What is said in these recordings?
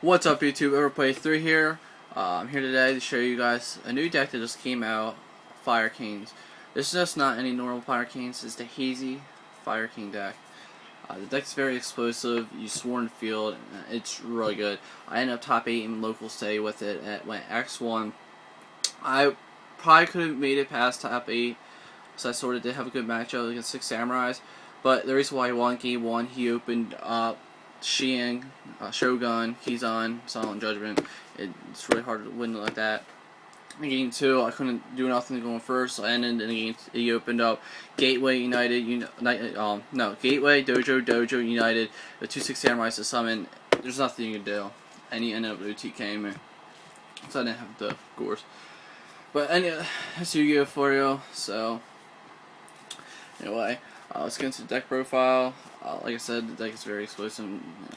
What's up, YouTube? Everplay3 here. I'm here today to show you guys a new deck that just came out, Fire Kings. This is just not any normal Fire Kings, it's the Hazy Fire King deck. The deck's very explosive, you swarm the field, it's really good. I ended up top 8 in local stay with it, it went X1. I probably could have made it past top 8, so I sort of did have a good matchup against 6 Samurais, but the reason why he won Game 1, he opened up Xiang, Shogun, Kizan, Silent Judgment. It's really hard to win like that. In Game 2, I couldn't do nothing going first, so I ended in Game 3. He opened up Gateway United, Gateway, Dojo United, the 2/6 Samurais to summon. There's nothing you can do. And he ended up with OTKing me. So I didn't have the course. But anyway, that's Yu-Gi-Oh for you, so anyway. Let's get into the deck profile. Like I said, the deck is very explosive.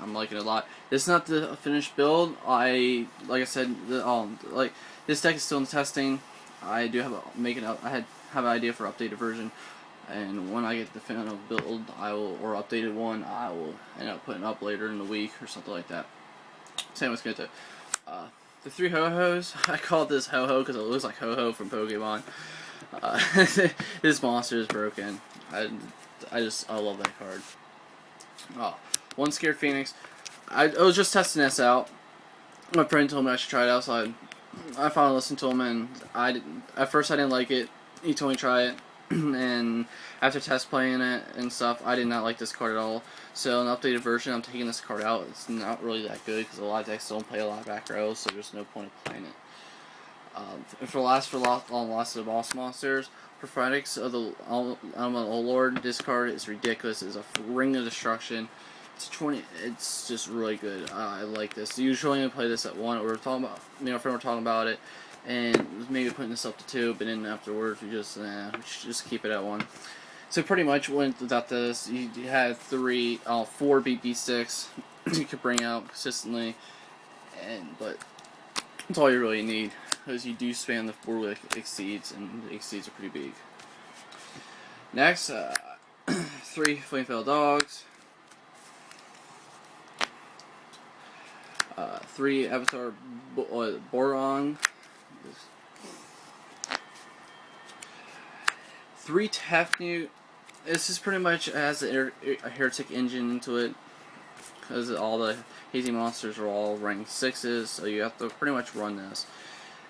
I'm liking it a lot. This is not the finished build. Like I said, this deck is still in testing. I do have have an idea for updated version, and when I get the final build, or updated one, I will end up putting up later in the week or something like that. Same with the 3 Ho-Hos. I call this Ho-Ho because it looks like Ho-Ho from Pokemon. This monster is broken. I love that card. One Scared Phoenix. I was just testing this out. My friend told me I should try it out, so I finally listened to him, and at first I didn't like it. He told me to try it, and after test playing it and stuff, I did not like this card at all. So in an updated version, I'm taking this card out. It's not really that good because a lot of decks don't play a lot of back rows, so there's no point of playing it. For lots of the boss monsters, Prophetics of the Lord. This card is ridiculous. It's a ring of destruction. It's 20. It's just really good. I like this. Usually I play this at 1. We were talking about, me and my friend were talking about it, and maybe putting this up to 2. But then afterwards we should just keep it at 1. So pretty much without this, you had 4 BB6 you could bring out consistently, but that's all you really need. Because you do span the 4 with exceeds, and the exceeds are pretty big. Next, 3 Flamefell Dogs, 3 Avatar Boron, 3 Tefnut. This is pretty much has a Heretic engine into it, because all the hazy monsters are all rank 6s, so you have to pretty much run this.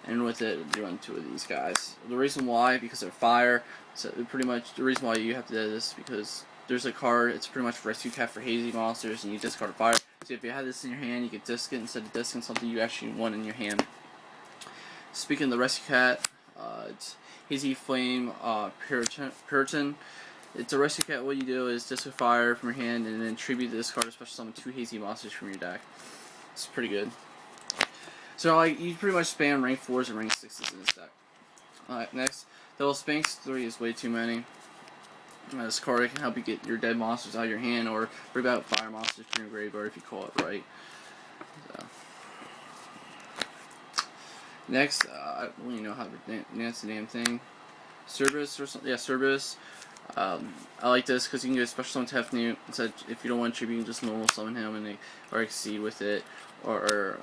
And with it, you run 2 of these guys. The reason why, because they're fire. So pretty much the reason why you have to do this, because there's a card. It's pretty much Rescue Cat for hazy monsters, and you discard a fire. So if you have this in your hand, you can disc it instead of discing something you actually want in your hand. Speaking of the Rescue Cat, it's Hazy Flame Puritan. It's a Rescue Cat. What you do is disc a fire from your hand, and then tribute this card, especially summon 2 hazy monsters from your deck. It's pretty good. So you pretty much spam rank 4s and rank 6s in this deck. Alright, next, Devil Sphinx 3 is way too many. This card can help you get your dead monsters out of your hand, or bring out fire monsters from your graveyard if you call it right. So. Next, I don't even know how to pronounce the damn thing. Cerberus or something? Yeah, Cerberus. I like this because you can get a special summon Tefnut. Instead, if you don't want to, you can just normal summon him or exceed with it. Or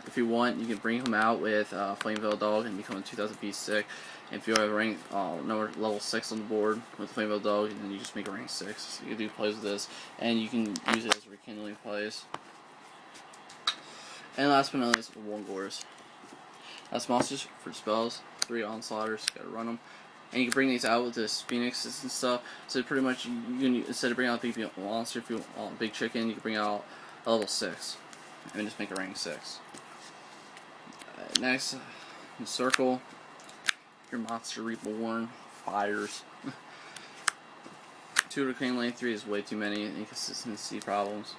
if you want, you can bring him out with Flamevell Dog and become a 2000 piece sick. And if you have a rank level 6 on the board with Flamevell Dog, and then you just make a rank 6. So you can do plays with this, and you can use it as rekindling plays. And last but not least, 1 Gores. That's monsters for spells, 3 onslaughters, gotta run them. And you can bring these out with this Phoenixes and stuff. So pretty much, you can, instead of bringing out a big monster, if you want a big chicken, you can bring out a level 6. And just make a rank 6. Next, in Circle, your Monster Reborn, Fires. 2 Reclaim Lane 3 is way too many inconsistency problems.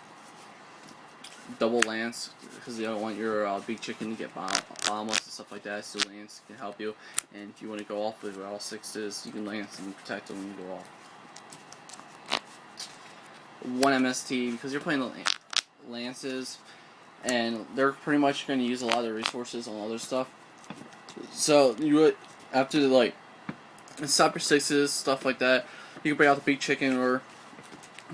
Double Lance, because you don't want your big chicken to get bombless and stuff like that, so Lance can help you. And if you want to go off with all 6s, you can Lance and protect them and go off. 1 MST, because you're playing the Lances, and they're pretty much going to use a lot of their resources on other stuff. So you would, after stop your 6s, stuff like that, you can bring out the big chicken or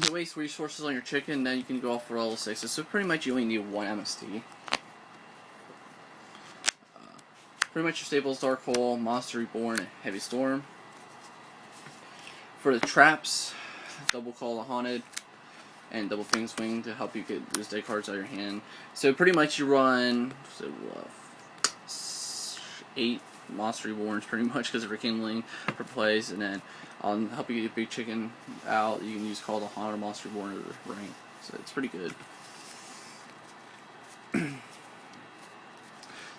you waste resources on your chicken, then you can go off for level 6. So pretty much you only need 1 MST. Pretty much your staples: Dark Hole, Monster Reborn, and Heavy Storm. For the traps, Double Call the Haunted, and Double Fang Swing to help you get those dead cards out of your hand. So pretty much you run 8 Monster Reborns pretty much because of rekindling for plays, and then help you get your big chicken out. You can use Call the Haunted, Monster Reborn, or the Ring. So it's pretty good.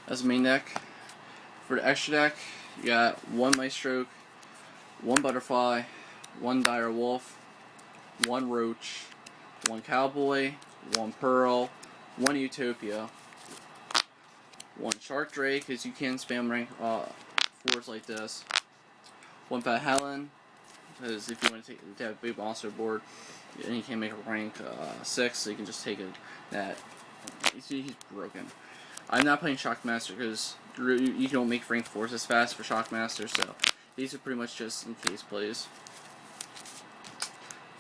That's the main deck. For the extra deck, you got 1 Maestro, 1 Butterfly, 1 Dire Wolf, 1 Roach, 1 Cowboy, 1 Pearl, 1 Utopia, 1 Shark Drake, because you can spam rank 4s like this, 1 Fat Helen, because if you want to have a big monster board, and you can make a rank 6, so you can just take that. He's broken. I'm not playing Shockmaster because you don't make rank 4s as fast for Shockmaster, so these are pretty much just in case plays.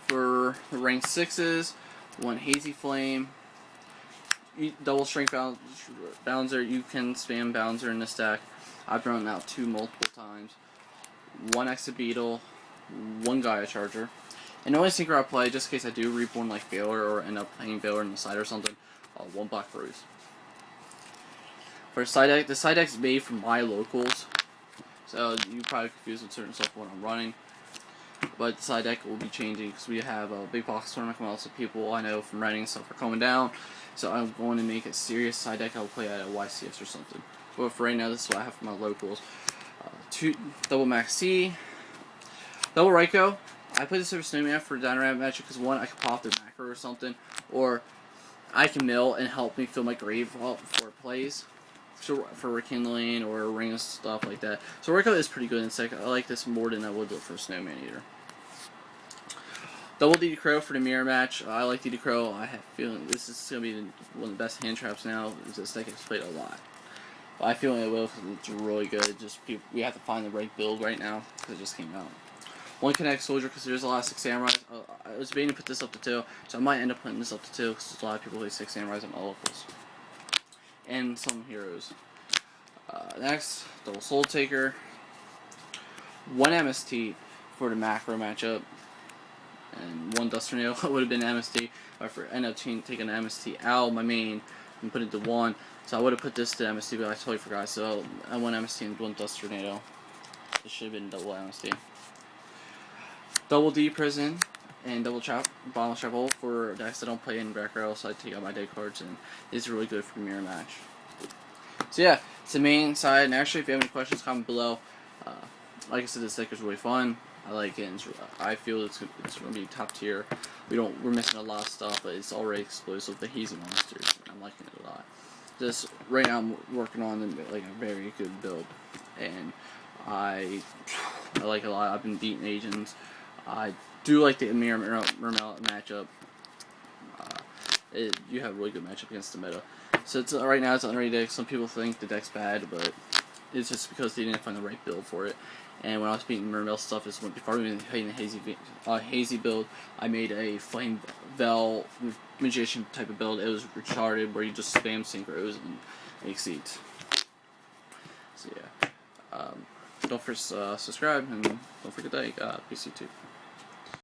For the rank 6s, 1 Hazy Flame, double Strength Bouncer. You can spam Bouncer in this deck. I've run out 2 multiple times. 1 Exit Beetle, 1 Gaia Charger. And the only Synchro I play, just in case I do Reborn like Baylor or end up playing Baylor in the side or something, 1 Black Rose. For side deck, the side deck is made from my locals, so you probably confuse with certain stuff when I'm running. But the side deck will be changing because we have a big box tournament coming out, so people I know from writing stuff are coming down. So I'm going to make a serious side deck I'll play at a YCS or something. But for right now, this is what I have for my locals. 2 Double Max C, Double Raikou. I put this over Snowman for Dynamite Magic because 1, I can pop the macro or something, or I can mill and help me fill my grave up before it plays. For rekindling or ring and stuff like that. So Raikou is pretty good in sec. I like this more than I would for Snowman Eater. Double DD Crow for the mirror match. I like DD Crow. I have a feeling this is going to be one of the best hand traps now. This deck has played a lot. But I feel it will because it's really good. Just we have to find the right build right now because it just came out. 1 Kinetic Soldier because there's a lot of 6 Samurais. I was debating to put this up to 2, so I might end up putting this up to 2 because there's a lot of people who play 6 Samurais on my locals. And some heroes. Next, Double Soul Taker. 1 MST for the macro matchup. And 1 Dust Tornado would have been MST. But I ended up taking the MST out of my main and put it to 1. So I would have put this to MST, but I totally forgot. So I went MST and 1 Dust Tornado. It should have been double MST. Double D Prison and double bottom trap hole for decks that don't play in back row, so I take out my deck cards, and it's really good for mirror match. So yeah, it's the main side, and actually if you have any questions, comment below. Like I said, this deck is really fun. I like it, and I feel it's going to be top tier. We're missing a lot of stuff, but it's already explosive. The Hazy Monsters, I'm liking it a lot. Just right now I'm working on like a very good build, and I like it a lot. I've been beating Asians. I do like the Mirror matchup. You have a really good matchup against the meta. So it's, right now it's an unready deck. Some people think the deck's bad, but it's just because they didn't find the right build for it. And when I was beating Mermail stuff, before we were playing the hazy build, I made a Flame Vel Magician type of build. It was retarded, where you just spam synchros and exceeds. So yeah, don't forget subscribe, and don't forget that you got PC2.